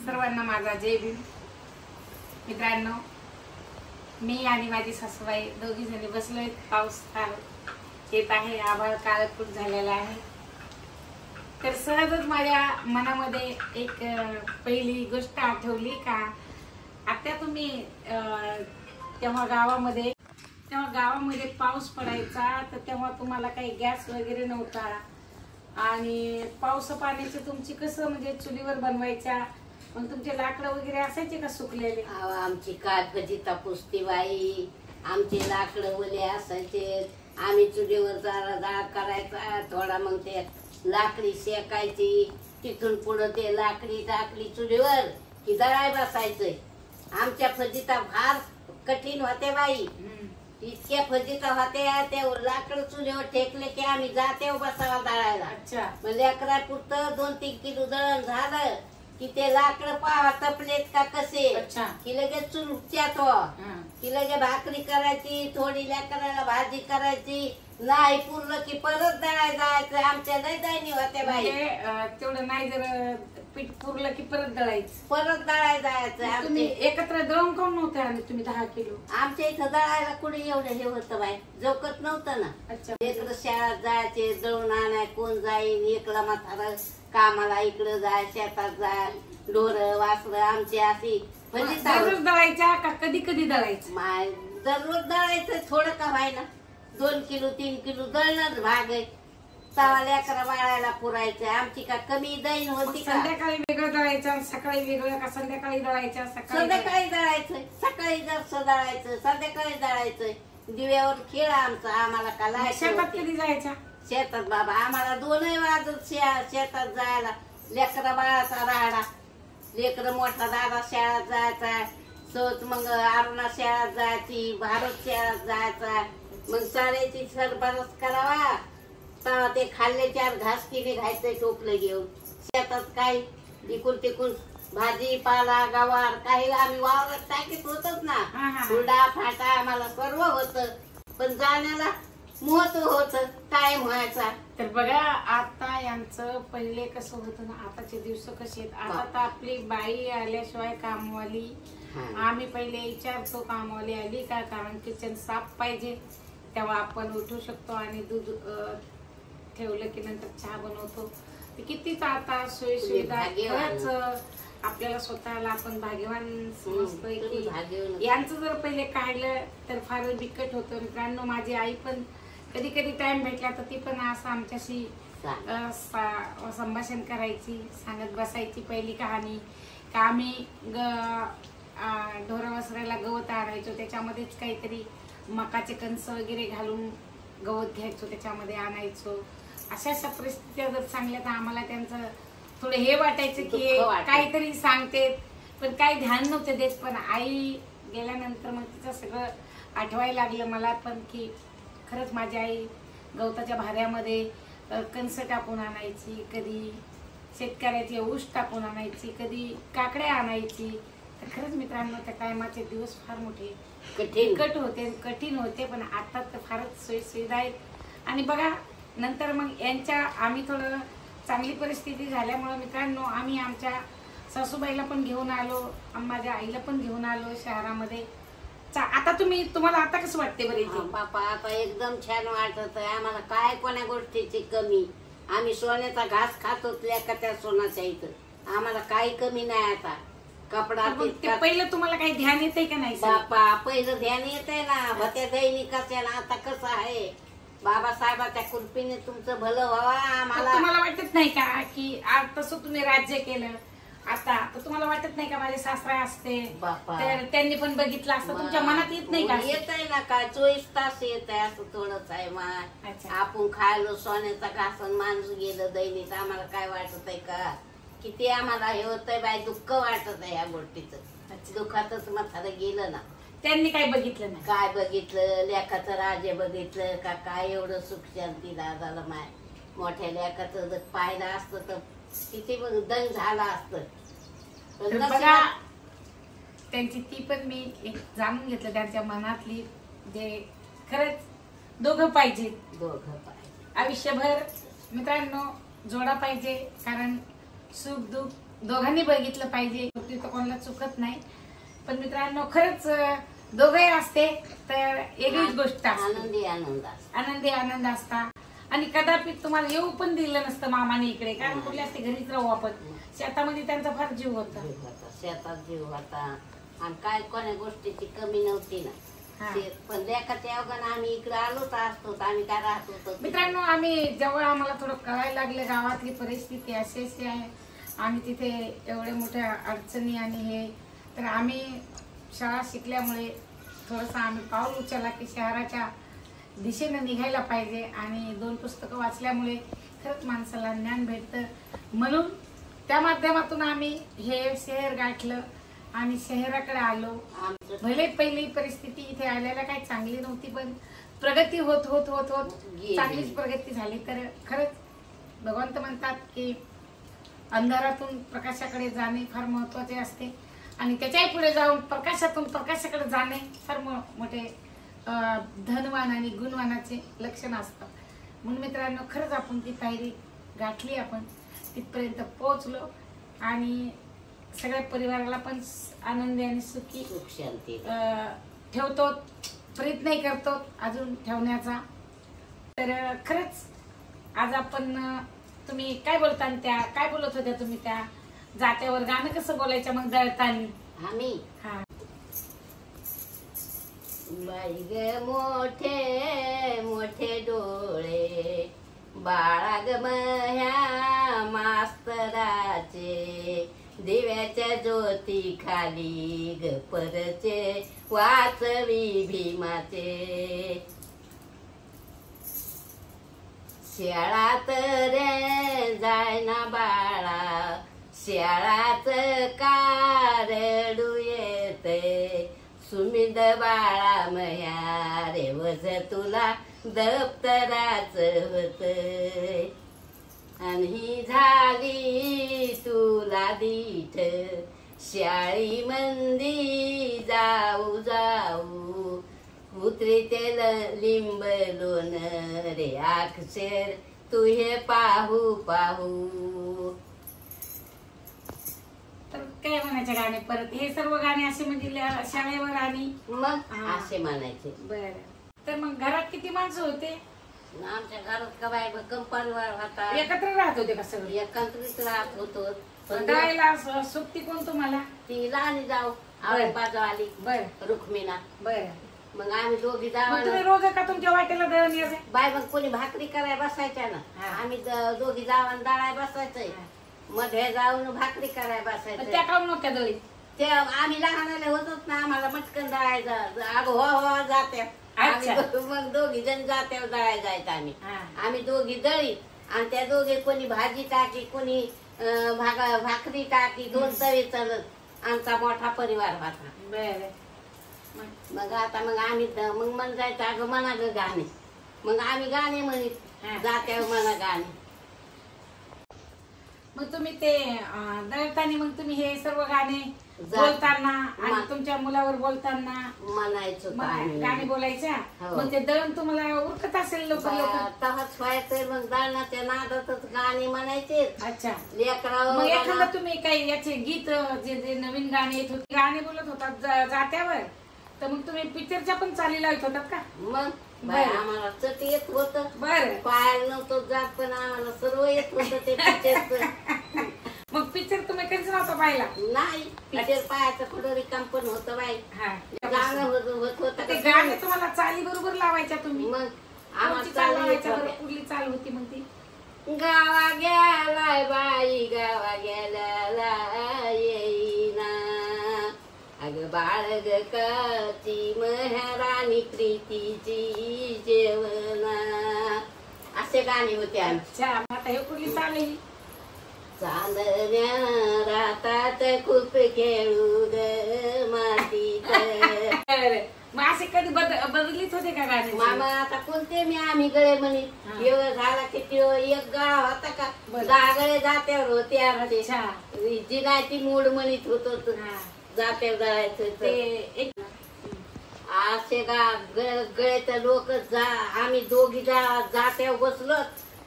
सर्वांना माझा जय भीम। मित्रांनो, मी आणि माझी सासूबाई दोघी जणी बसलोय। पाऊस येत आहे, आभाळ काळकुट झालेला आहे। तर सहजच माझ्या मनामध्ये एक पहिली गोष्ट आठवली का आता तुम्ही तेव्हा गावामध्ये पाऊस पडायचा, तर तेव्हा तुम्हाला काही गॅस वगैरे नव्हता आणि पाऊस पाण्याची तुमची कसं म्हणजे चुलीवर बनवायच्या, मग तुमचे लाकडं वगैरे असायचे का सुकलेले? आमची कागदीता पुसती बाई, आमचे लाकडं ओले असायचे। आम्ही चुलीवर जरा जाळ करायचा थोडा, मग ते लाकडी शेकायची, तिथून पुढं ते लाकडी टाकली चुलीवर की दळाय बसायचंय। आमच्या फजिता फार कठीण होते बाई, इतक्या फजिता होत्या। ते लाकड चुलीवर ठेकले की आम्ही जाते बसावा दळायला। अच्छा, मग लेकरा पुरतं 2-3 किलो दळण झालं की ते लाकड पावा तपलेत का कसे, की लगेच चुलच्या तो की लगे भाकरी करायची, थोडी लेकराला भाजी करायची, नाही पुरलं की परत दळाय जायचं। आमच्या लय दैनी होते बाई, तेवढं नाही जर पीठ पुरलं की परत दळायचं, परत दळाय जायचं। तुम्ही एकत्र दळून कोण नव्हते आणि तुम्ही 10 किलो? आमच्या इथं दळायला कुठे एवढं हे होतं बाई, जोकत नव्हतं ना। अच्छा, लेकरं शाळेत जायचे, दळून आणाय कोण जाईल, एकला म्हातारा कामाला इकडं जाय, शेतात जाय, ढोर वासर आमची अशी दररोज दळायच्या का कधी कधी दळायचं? माय दररोज दळायचं, थोडं का व्हायना 2 किलो 3 किलो दळणच भाग आहे। तवा लेकरा बाळायला पुरायचं, आमची का कमी दैन होती का? संध्याकाळी वेगळं दळायचं, सकाळी वेगळं का? संध्याकाळी दळायच्या, संध्याकाळी दळायचं, सकाळी जरसं दळायचं, संध्याकाळी दळायचं। दिव्यावर खेळ आमचा, आम्हाला का लायचं? शेतात कधी जायच्या? शेतात बाबा आम्हाला 2 वाजत शेतात जायला, लेकरा बाळाचा राडा। लेकर मोठा दादा शाळेत जायचा, सोत मग अरुणा शाळेत जायची, भारत शाळेत जायचा, मग साऱ्याची सरबरस करावा। तेव्हा ते खाल्ले 4 घास किती घायचं टोपलं घेऊन। शेतात काही इकून तिकून भाजी पाला गवार काही आम्ही वावरात टाकीत होतच ना, हुरडा फाटा आम्हाला सर्व होतं, पण जाण्याला महत्व होत, टाइम व्हायचा। तर बघा आता यांचं पहिले कसं होतं ना, आताचे दिवस कसे आहेत। आता तर आपली बाई आल्याशिवाय कामवाली, आम्ही पहिले विचारतो कामवाली आली का, कारण किचन साफ पाहिजे तेव्हा आपण उठू शकतो आणि दूध ठेवलं की नंतर चहा बनवतो। कितीच आता सोयी सुविधा, खरंच आपल्याला स्वतःला आपण भाग्यवान समजतोय की यांचं जर पहिले काढलं तर फार बिकट होतं। मित्रांनो, माझी आई पण कधी कधी टाइम भेटला तर ती पण असं आमच्याशी संभाषण करायची, सांगत बसायची पहिली कहाणी का आम्ही ढोरा वसरायला गवत आणायचो, त्याच्यामध्येच काहीतरी मकाचे कणस वगैरे घालून गवत घ्यायचो, त्याच्यामध्ये आणायचो। अशा परिस्थिती जर चांगल्या तर आम्हाला त्यांचं थोडं हे वाटायचं की काहीतरी सांगते, पण काही ध्यान नव्हते देत। पण आई गेल्यानंतर मग तिचं सगळं आठवायला लागलं मला पण की खरंच माझी आई गवताच्या भाऱ्यामध्ये कणस टाकून आणायची, कधी शेतकऱ्याची ऊस टाकून आणायची, कधी काकड्या आणायची। तर खरंच मित्रांनो, त्या टायमाचे दिवस फार मोठे कठीण होते, पण आता तर फारच सोयी सुविधा आहेत। आणि बघा नंतर मग आम्ही थोडं चांगली परिस्थिती झाल्यामुळे मित्रांनो, आम्ही आमच्या सासूबाईला पण घेऊन आलो, माझ्या आईला पण घेऊन आलो शहरामध्ये। आता तुम्हाला आता कसं वाटते बरं? बापा आता एकदम छान वाटत आहे आम्हाला, काय कोण्या गोष्टीची कमी। आम्ही सोन्याचा घास खातो त्या सोनाच्या इथं, आम्हाला काही कमी नाही। आता कपडा पहिलं तुम्हाला काही ध्यान येते का नाही? बापा पहिलं ध्यान येते ना, होत्या दैनिकाच्या ना। आता कसं आहे, बाबासाहेबाच्या कृपेने तुमचं भलं व्हावा आम्हाला। तुम्हाला वाटत नाही का की आज तसं तुम्ही राज्य केलं, आता तर तुम्हाला वाटत नाही का माझे सासरा असते तर त्यांनी पण बघितलं असतं, तुमच्या मनात येत नाही का? येत आहे ना, काय 24 तास येत आहे असं थोडंच आहे। मग आपण खायलो सोन्याचा घास, माणूस गेलं दैनिक, आम्हाला काय वाटत आहे का? किती आम्हाला हे होत आहे बाई, दुःख वाटत आहे या गोष्टीचं। दुःखातच म्हातारं गेलं ना। त्यांनी काय बघितलं नाही? काय बघितलं, लेखाचं राजे बघितलं का? काय एवढं सुख शांती दादाला माय, मोठ्या लेखाचं जर पाहिलं असतं तर किती दन झाला असतं। बघा त्यांची ती पण मी एक जाणून घेतलं, त्यांच्या मनातली जे खरंच दोघं पाहिजे आयुष्यभर। मित्रांनो जोडा पाहिजे, कारण सुख दुःख दोघांनी बघितलं पाहिजे, तर कोणाला चुकत नाही. पण मित्रांनो खरंच दोघंही असते तर वेगळीच गोष्ट आनंदी आनंद असता. आणि कदापि तुम्हाला येऊ पण दिलं नसतं मामाने इकडे, कारण कुठले असते घरीच राहू आपण. शेतामध्ये त्यांचा फार जीव होता, शेतात जीव होता आणि काय कोण्या गोष्टीची कमी नव्हती ना. पण लेखाच्या अवघाने आम्ही इकडे आलोच असतो, आम्ही काय राहत होतो. मित्रांनो आम्ही जेव्हा आम्हाला थोडं कळायला लागलं गावातली परिस्थिती अशी आहे, आम्ही तिथे एवढे मोठ्या अडचणी आणि हे, तर आम्ही शाळा शिकल्यामुळे थोडस आम्ही पाऊल उचलला की शहराच्या दिशेने निघायला पाहिजे. आणि 2 पुस्तकं वाचल्यामुळे खरंच माणसाला ज्ञान भेटतं, म्हणून त्या माध्यमातून आम्ही हे शहर गाठलं आणि शहराकडे आलो. भले पहिली परिस्थिती इथे आल्याला काही चांगली नव्हती, पण प्रगती होत होत होत होत चांगलीच प्रगती झाली. तर खरंच भगवंत म्हणतात की अंधारातून प्रकाशाकडे जाणे फार महत्वाचे असते, आणि त्याच्याही पुढे जाऊन प्रकाशातून प्रकाशाकडे जाणे फार मोठे धनवान आणि गुणवानाचे लक्षण असतात. म्हणून मित्रांनो खरंच आपण ती पायरी गाठली, आपण तिथपर्यंत पोहोचलो आणि सगळ्या परिवाराला पण आनंदी आणि सुखी शांती ठेवतो, प्रयत्नही करतो अजून ठेवण्याचा. तर खरंच आज आपण तुम्ही काय बोलता, त्या काय बोलत होत्या तुम्ही त्या जात्यावर गाणं कसं बोलायचं मग दळताना? आम्ही बाई ग मोठे मोठे डोळे बाळा ग ह्या मास्तराचे, दिव्याच्या ज्योती खाली ग परचे वाचवी भीमाचे. शाळात रे जायना बाळा, शाळाच कारडू येते, सुमिद बाळा मया रे वज तुला दप्तराच होत, आणि ही झाली तुला दीठ शाळी मंदी जाऊ जाऊ, उतरी ते लिंब लोन रे अक्षर तू हे पाहू पाहू. तर काय म्हणायचे गाणे परत? हे सर्व गाणे असे म्हणजे शाळेवर आणि मग असे म्हणायचे. बर, तर मग घरात किती माणसं होते? आमच्या घरात का बाय परिवार होता, एकत्र राहत होते का सगळे? एकत्रित राहत होतो. दळायला सुट्टी कोण तुम्हाला? ती लहान जाऊ बाजूवाली बर रुक्मिणा. बर, मग आम्ही दोघी तुम्ही जाऊ रोज का तुमच्या वाटेला दळण यायचं? बाय मग कोणी भाकरी कराय बसायच्या ना, आम्ही दोघी जाऊन दळाय बसायचंय, मध्ये जाऊन भाकरी कराय बसायचं. त्या काऊन नव्हत्या दळी? ते आम्ही लहान होतोच ना, आम्हाला मटकन दळायचं. अगं हो जात्या, मग दोघी जण जात्यावर दळाय जायचं. आम्ही दोघी दळी आणि त्या दोघे कोणी भाजी टाकी, कोणी भाकरी टाकी, 2 तवे चालत आमचा मोठा परिवार होता. बर, मग आता मग आम्ही मग मन जायचं अगं म्हणा ग गाणे, मग आम्ही गाणे म्हणित जात्यावर म्हणा गाणे. मग तुम्ही ते दळताना मग तुम्ही हे सर्व गाणे बोलताना आणि तुमच्या मुलावर बोलताना म्हणायचो गाणे बोलायच्या? मग ते दळण तुम्हाला उरकत असेल लवकर? तहाच व्हायचं, मग दळणाच्या नादातच गाणे म्हणायचे. अच्छा, लेकरावर मग एखादं तुम्ही काही याचे गीत जे नवीन गाणे येत होते, गाणे बोलत होतात जात्यावर, तर मग तुम्ही पिक्चरच्या पण चाली लावत होतात का? मग आम्हाला चट येत होत, बर पाहायला नव्हतं जात, पण आम्हाला सर्व येत होत ते पिक्चरचं. मग पिक्चर तुम्ही कधीच नव्हता पाहिला? नाही, पिक्चर पाहायचं थोडं रिकाम पण होतं बाई. गाणं होत होतं, ते गाणे तुम्हाला चाली बरोबर लावायच्या तुम्ही? मग आम्हाला चाल लावायच्या बरोबर. कुठली चाल होती मग ती? गावा गेलाय बाई गावा गेला येईना, अग बाळ ग काची महाराणी प्रीतीची जेवणा, असे गाणे होते आमचे. आता हे कुठली चाल आहे? चांदण्या रातात खूप खेळू ग मातीत. मग असे कधी बदलीत होते का गाणे? मामा आता कोणते मी आम्ही गळे म्हणित, एवढं झाला की एक गळा होता का 10 गळे जात्यावर होते. जिनाची मूड म्हणित होतो जात्यावर जायचं ते. असे गळेच लोक आम्ही दोघी जात्यावर बसलो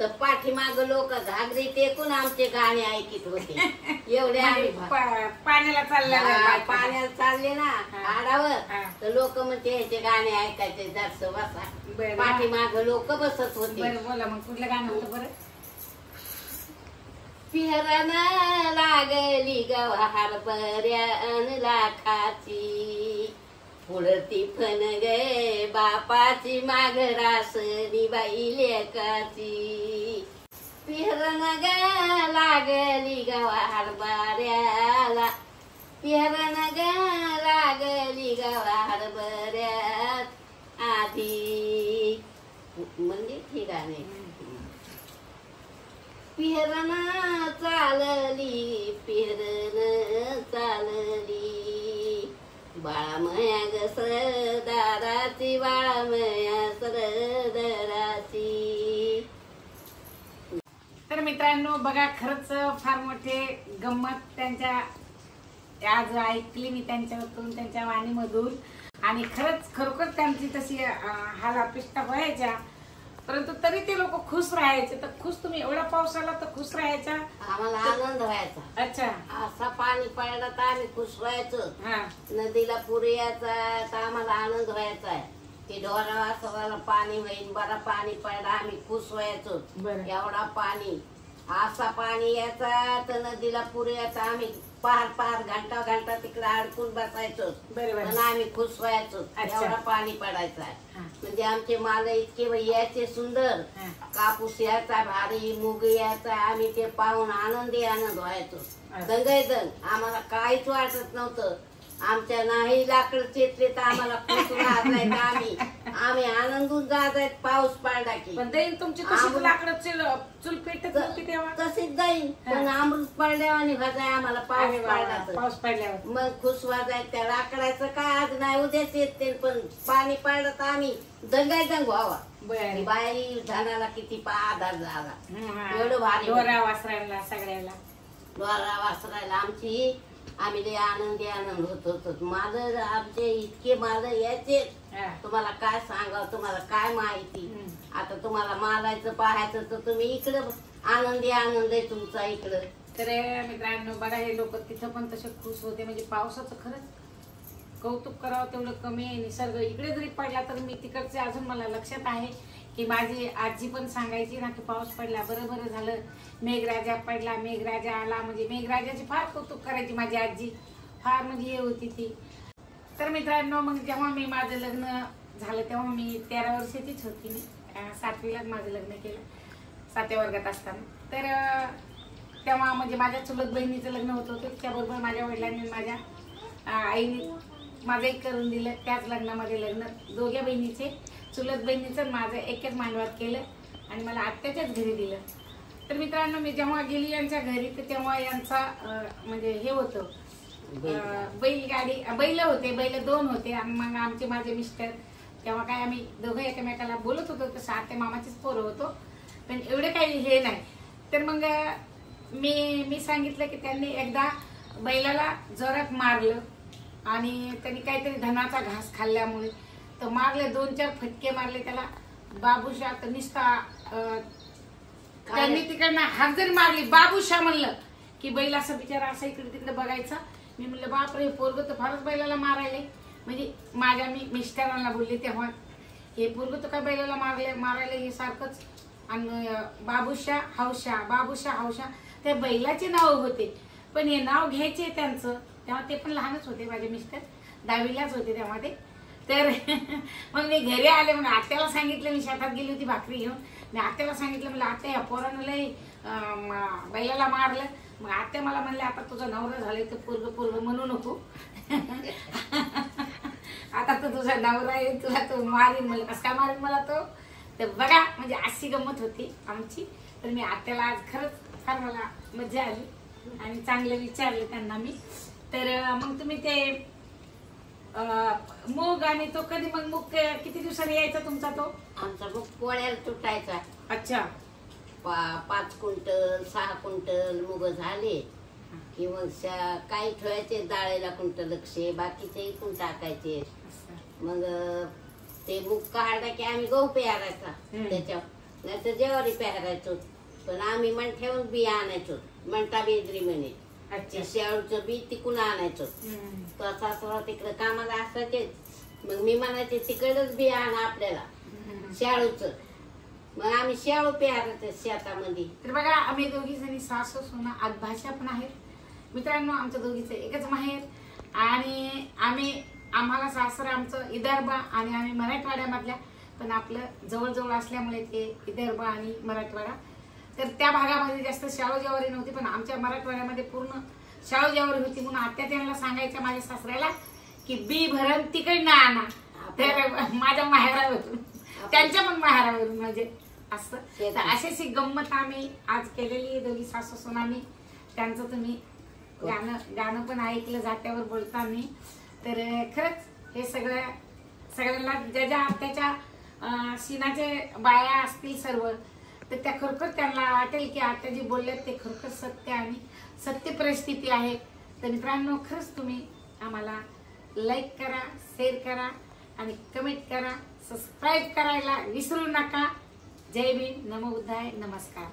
तर पाठीमाग लोक घागरी टेकून आमचे गाणे ऐकत होते. एवढे आम्ही पाण्याला चालला पाण्याला चालले ना आडावर, हा. तर लोक म्हणते ह्याचे गाणे ऐकायचे जास्त बसा. बरं. पाठीमाग लोक बसत होते. बरं बोला मग कुठलं गाणं होतं बरं? पिहरण लागली गवार बऱ्यान लाखाची, पुढती फन गे बापाची माग रासनी बाई लेकाची. पिहरण ग लागली गवार बऱ्याला, पिहरण ग लागली गवार बऱ्यात आधी. म्हणजे ठीक आहे. पिहरण चालली पिहरण चालली, बाळामया ग सरदाराची, बाळामया सरदाराची. तर मित्रांनो बघा, खरंच फार मोठे गंमत त्यांच्या आज ऐकली मी त्यांच्यातून, त्यांच्या वाणीमधून. आणि खरंच खरोखर त्यांची तशी हाल अपेक्षा व्हायच्या, परंतु तरी ते लोक खुश राहायचे. तर खुश तुम्ही एवढा पाऊस आला तर खुश राहायचा? आम्हाला आनंद व्हायचा. अच्छा. असा पाणी पडला तर आम्ही खुश व्हायचो. हा. नदीला पूर यायचा तर आम्हाला आनंद व्हायचा. ते ढोरा वासराला पाणी होईल, बरा पाणी पडला आम्ही खुश व्हायचो. बरं. एवढा पाणी, असा पाणी यायचा तर नदीला पूर यायचा, आम्ही पार पार घंटा घंटा तिकडे अडकून बसायचो. बरोबर. पण आम्ही खुश व्हायचो. अच्छा. एवढा पाणी पडायचा. हा. म्हणजे आमचे माल इतके यायचे सुंदर, हा. कापूस यायचा भारी, मूग यायचा, आम्ही ते पाहून आनंदी आनंद व्हायचो. अच्छा. दंगैदन आम्हाला काहीच वाटत नव्हतं. आमच्या नाही लाकड चेतले तर आम्हाला खुश राहत नाही. आम्ही आनंदून जात आहेत पाऊस पडला की. पण दैन तुमची कशी लाकडं चूल पेटत नव्हती तेव्हा? तशीच जाईन, पण अमृत पडल्यावर आणि वाजाय आम्हाला पाऊस पडला तर. पाऊस पडल्यावर मग खुश वाजाय. त्या लाकडाचं काय आज नाही उद्याच येते, पण पाणी पडलं तर आम्ही दंगायदंग व्हावा. बरं. बाई धानाला किती आधार झाला. एवढं भारी ढोरा वासरांना सगळ्याला, ढोरा वासरायला आमची आम्ही लय आनंदी आनंद होत होतो. माल आमचे इतके माल यायचे, तुम्हाला काय सांगावं, तुम्हाला काय माहिती. आता तुम्हाला मालायचं पाहायचं तर तुम्ही इकडं आनंदी आनंद आहे तुमचा इकडं. तर मित्रांनो बघा, हे लोक तिथं पण तसे खुश होते. म्हणजे पावसाचं खरंच कौतुक करावं तेवढं कमी आहे. निसर्ग इकडे जरी पडला तर मी तिकडचे अजून मला लक्षात आहे की माझी आजी पण सांगायची ना की पाऊस पडला बरं बरं झालं, मेघराजा पडला, मेघराजा आला. म्हणजे मेघराजाची फार कौतुक करायची माझी आजी, फार म्हणजे हे होती ती. तर मित्रांनो मग जेव्हा मी माझं लग्न झालं तेव्हा मी 13 वर्षाचीच होती. मी 7वीलाच माझं लग्न केलं, 7व्या वर्गात असताना. तर तेव्हा म्हणजे माझ्या चुलत बहिणीचं लग्न होत होतं. त्याबरोबर माझ्या वडिलांनी माझ्या आईने माझं करून दिलं. त्याच लग्नामध्ये लग्न दोघ्या बहिणीचे, चुलत बहिणीचं माझं एकच मांडवात केलं आणि मला आत्याच्याच घरी दिलं. तर मित्रांनो मी जेव्हा गेली यांच्या घरी तर तेव्हा यांचा म्हणजे हे होतं, बैलगाडी, बैल होते, बैल 2 होते. आणि मग आमचे माझे मिस्टर तेव्हा काय आम्ही दोघं एकमेकाला बोलत होतो, तसं आत्या मामाचीच पोरं होतो, पण एवढे काही हे नाही. तर मग मी सांगितलं की त्यांनी एकदा बैलाला जोरात मारलं आणि त्यांनी काहीतरी धनाचा घास खाल्ल्यामुळे तर मारले, 2-4 फटके मारले त्याला. बाबूशा तर निसता त्यांनी तिकडनं हात जरी मारली, बाबूशा म्हणलं की बैल असं बिचारा असं इकडे तिकडे बघायचा. मी म्हणलं बापरे, पोरग तर फारच बैलाला मारायले. म्हणजे माझ्या मी मिस्टरांना बोलले तेव्हा, हे पोरग तर काय बैलाला मारायला हे सारखंच. आणि बाबूशा हौशा, बाबूशा हौशा त्या बैलाचे नाव होते, पण हे नाव घ्यायचे त्यांचं. तेव्हा ते पण लहानच होते, माझे मिस्टर 10वीलाच होते तेव्हा ते. तर मग मी घरी आले, मग आत्याला सांगितलं, मी शेतात गेली होती भाकरी घेऊन. मी आत्याला सांगितलं, म्हणलं आत्या या पोरानं लय बैलाला मारलं. मग आत्या मला म्हणले, आता तुझा नवरा झालाय तर पोरग म्हणू नको, आता तर तुझा नवरा आहे, तुला तो मारीन. म्हणलं कसं काय मारीन मला तो. तर बघा म्हणजे अशी गंमत होती आमची. तर मी आत्याला आज खरंच फार मला मजा आली आणि चांगलं विचारलं त्यांना मी. तर मग तुम्ही ते मूग आणि तो कधी मग मूग किती दिवसांनी यायचा तुमचा तो? आमचा मूग पोळ्याला तुटायचा. अच्छा. 5 क्विंटल 6 क्विंटल मूग झाले की मग काही ठेवायचे डाळीला क्विंटल लक्षे, बाकीचे इकून टाकायचे. मग ते मूग काढला की आम्ही गहू पेरायचा त्याच्यावर. नाही तर जेवारी पेहरायचो. पण आम्ही मंठ्याहून बी आणायचो. मंठा बेदरी म्हणे अच्छा. शाळूचं बी तिकून आणायचो. तो सासरा तिकडे कामाला असायचे. मग मी म्हणायचे तिकडच बी आणा आपल्याला शाळूचं. मग आम्ही शाळू पेहरायचो शेतामध्ये. तर बघा आम्ही दोघी जणी सासू सुना आज भाषा पण आहेत मित्रांनो. आमच्या दोघीचं एकच माहेर आणि आम्हाला सासर आमचं विदर्भ आणि आम्ही मराठवाड्यामधल्या. पण आपलं जवळजवळ असल्यामुळे ते विदर्भ आणि मराठवाडा. तर त्या भागामध्ये जास्त शाळू ज्वारी नव्हती. पण आमच्या मराठवाड्यामध्ये पूर्ण शाळू ज्वारी होती. म्हणून आत्या त्यांना सांगायच्या माझ्या सासऱ्याला की बी भरण तिकडनं आणा. तर माझ्या माहेरावरून त्यांच्या पण माहेरावरून म्हणजे असं. तर अशीच गंमत आम्ही आज केलेली दोघी सासू सुनांनी. त्यांचं तुम्ही गाणं पण ऐकलं जात्यावर बोलताना. तर खरंच हे सगळ्यांना ज्या आत्याच्या शिनाचे बाया असतील सर्व तर त्या खरोखर त्यांना वाटेल की आत्या जी बोलल्यात ते खरोखर सत्य आणि सत्य परिस्थिती आहे. तर मित्रांनो खरंच तुम्ही आम्हाला लाईक करा, शेअर करा आणि कमेंट करा, सबस्क्राईब करायला विसरू नका. जय भीम, नमो बुद्धाय, नमस्कार.